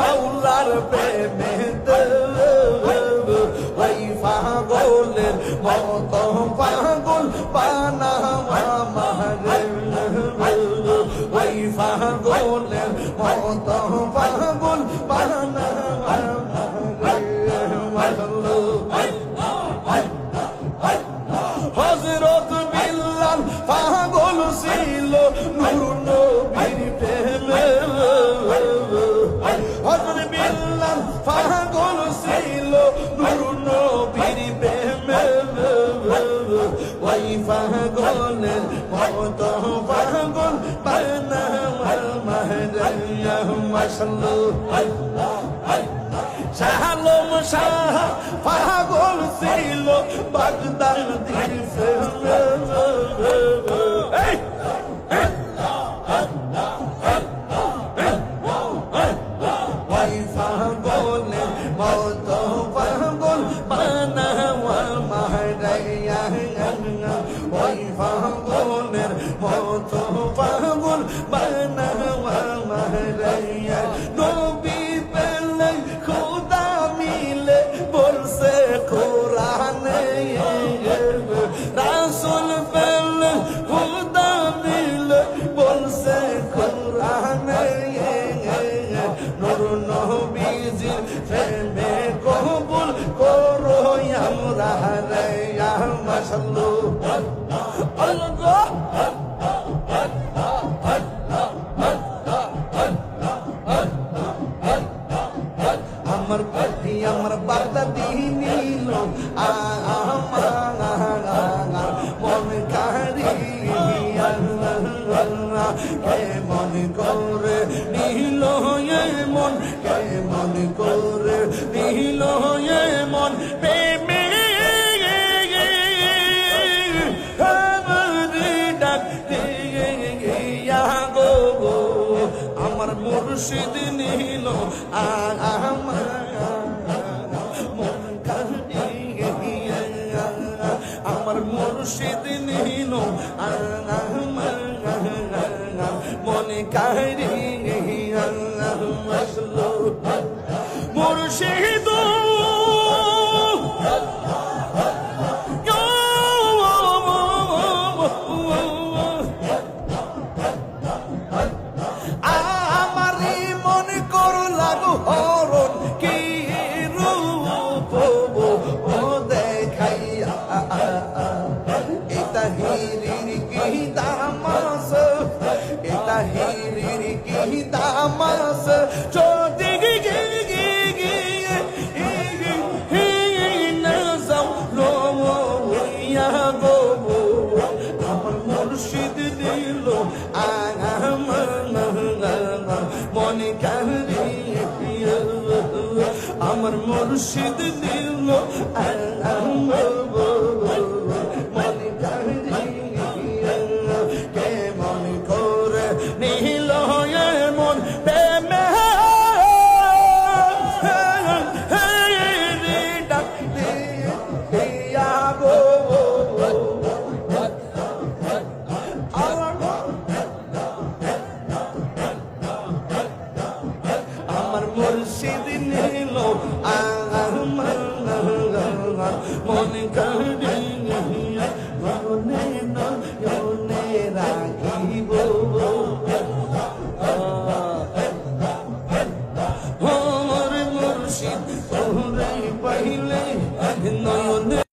মাওলার প্রেমেতে ওই পাগলের মতো পাগল বানাওয়া আমারে ওই পাগলের মতো পাগল বানাওয়া হযরত বিল্লাল পাগল ছিল নূর নবীর প্রেমে হযরত বিল্লাল পাগল ছিল নূর নবীর প্রেমে ওই পাগলের মতো পাগল বানাওয়া মাহরাইয়া মাশাআল্লাহ শাহালম শাহ পাগল ছিল বাগদাদির প্রেমে ওই পাগলের মতো পাগল বানাওয়া মাহরাইয়া ওই পাগলের মতো পাগল বানাওয়া মাহরাইয়া নবী পেলে খুদা মিলে বলছে কোরআনে রাসূল পেলে খুদা মিলে বলছে কোরআনে নূর নবীজির প্রেমে কবুল করো আমরা রে ইয়া মাশাআল্লাহ আল্লাহ আমার পাতি আমার বাগদাদি নীল মন কারিয়া কেমন করে নীল মন কেমন করে নীল মন প্রেমে ডাক দিয়া গো আমার মুর্শিদ নীল আমার মন কারিয়া আমার মুর্শিদ নীল মনে কারিয়া মুর্শিদ আমারি মনে করো লাগু হরণ কি রূপ ও দেখাইয়া এটা হিরির কি দামাস এটা হিরির কি দামাস যদি আমার মুর্শিদ দিল মনে কারিয়া আমার মুর্শিদ দিল মনে কারিয়া কেমন করে নীল মন প্রেমে ডাক দিয়া গো আমার মুর্শিদ নীল মন কারিয়া